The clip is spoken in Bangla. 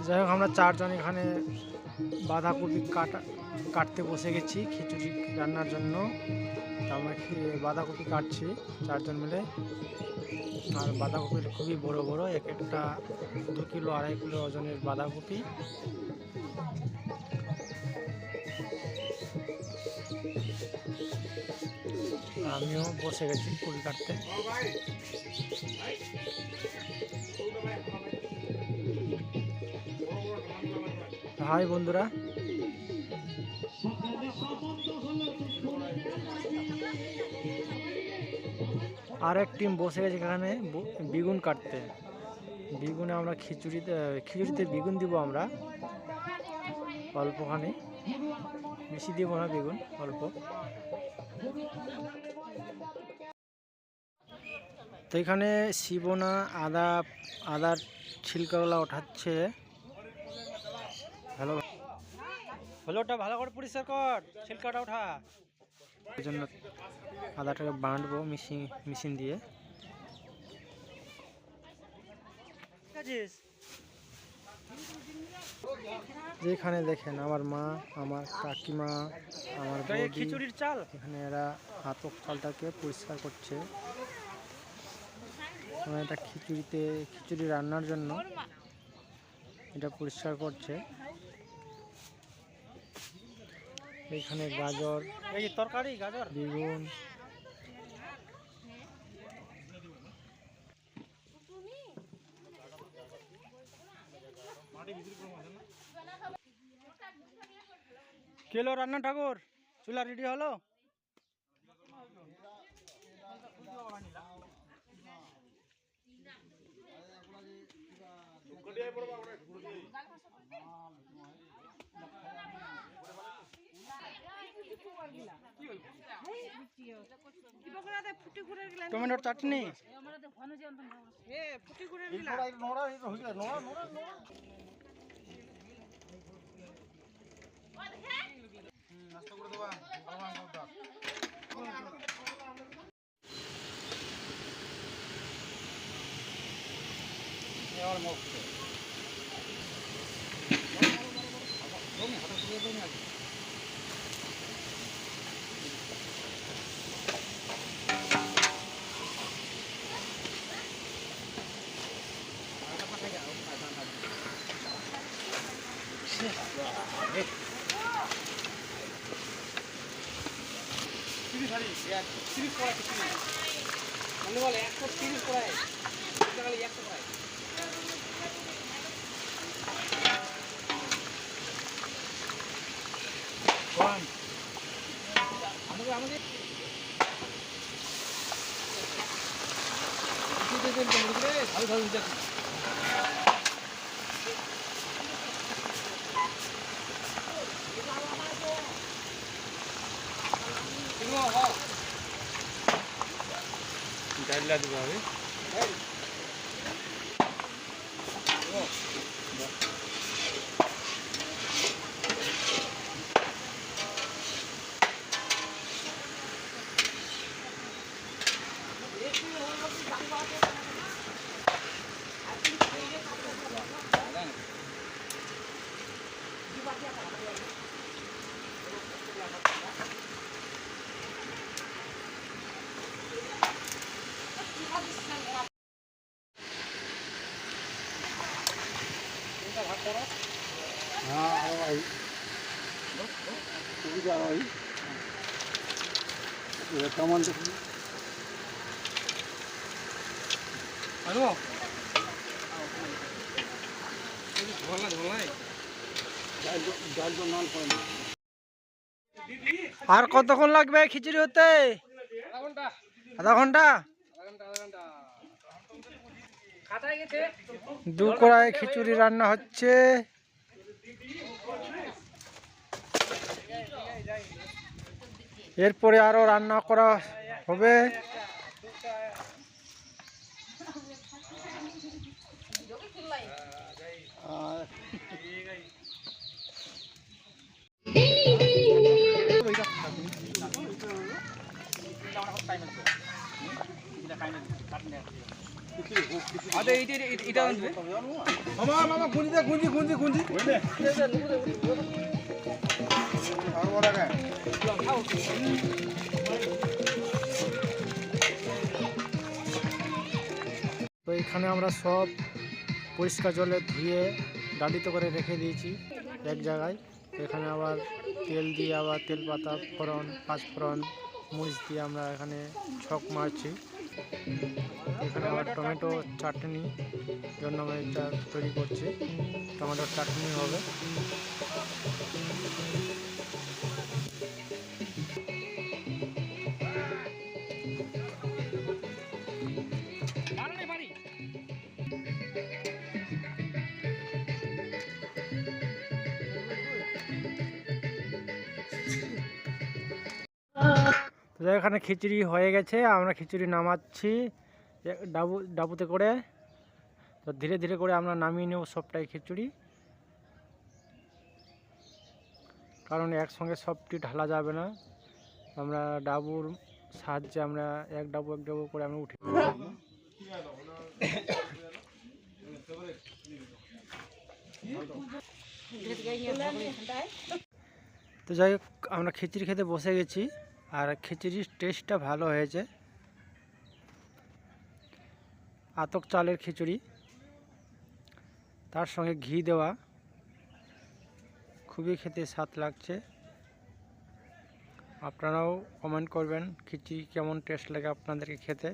যাই হোক আমরা চারজন এখানে বাঁধাকপি কাটতে বসে গেছি খিচুড়ি রান্নার জন্য। আমরা বাঁধাকপি কাটছি চারজন মিলে। আর বাঁধাকপি খুবই বড় বড়, এক একটা 2 কিলো 2.5 কিলো ওজনের বাঁধাকপি। আমিও বসে গেছি ফুল কাটতে। হাই বন্ধুরা, আর এক টিম বসে গেছে এখানে বেগুন কাটতে। বেগুনে আমরা খিচুড়িতে বেগুন দিব আমরা অল্পখানি, বেশি দিব না, বেগুন অল্প। তো এখানে শিবনা আদার ছিলকাগুলা ওঠাচ্ছে। ওটা ভালো করে পরিষ্কার কর, ছিলকাটা ওঠা। এই জন্য আদাটাকে বাঁটবো মেশিন দিয়ে। যেখানে দেখেন আমার মা, আমার কাকিমা, আমার খিচুড়ির চাল, এখানে এরা আতপ চালটাকে পরিষ্কার করছে। এটা খিচুড়ি রান্নার জন্য এটা পরিষ্কার করছে। এখানে গাজর, এই তরকারি গাজর, বেগুন, কেলো রান্না ঠাকুর চুলা রেডি হলো। টমেটোর চাটনি, ডাইলা দিব হবে। আর কতক্ষণ লাগবে খিচুড়ি হতে? আধা ঘন্টা। 2 কড়াই খিচুড়ি রান্না হচ্ছে। এরপরে আরো রান্না করা হবে। আদে তো এখানে আমরা সব পরিষ্কার জলে ধুয়ে ডালিতে করে রেখে দিয়েছি এক জায়গায়। এখানে আবার তেল দিয়ে আবার তেলপাতা ফোড়ন পাঁচফোড়ন মরিচ দিয়ে আমরা এখানে ছক মারছি। এখানে আবার টমেটো চাটনি জন্য আমরা এটা তৈরি করছি, টমেটোর চাটনি হবে। তো এখানে খিচুড়ি হয়ে গেছে, আমরা খিচুড়ি নামাচ্ছি ডাবুতে করে। তো ধীরে ধীরে করে আমরা নামিয়ে নেব সবটাই খিচুড়ি, কারণ একসঙ্গে সবটি ঢালা যাবে না। আমরা ডাবুর সাহায্যে আমরা এক ডাবু করে আমরা উঠে। তো যাই হোক, আমরা খিচুড়ি খেতে বসে গেছি, আর খিচুড়ির টেস্টটা ভালো হয়েছে। আতক চালের খিচুড়ি, তার সঙ্গে ঘি দেওয়া, খুবই খেতে স্বাদ লাগছে। আপনারাও কমেন্ট করবেন খিচুড়ি কেমন টেস্ট লাগে আপনাদেরকে খেতে।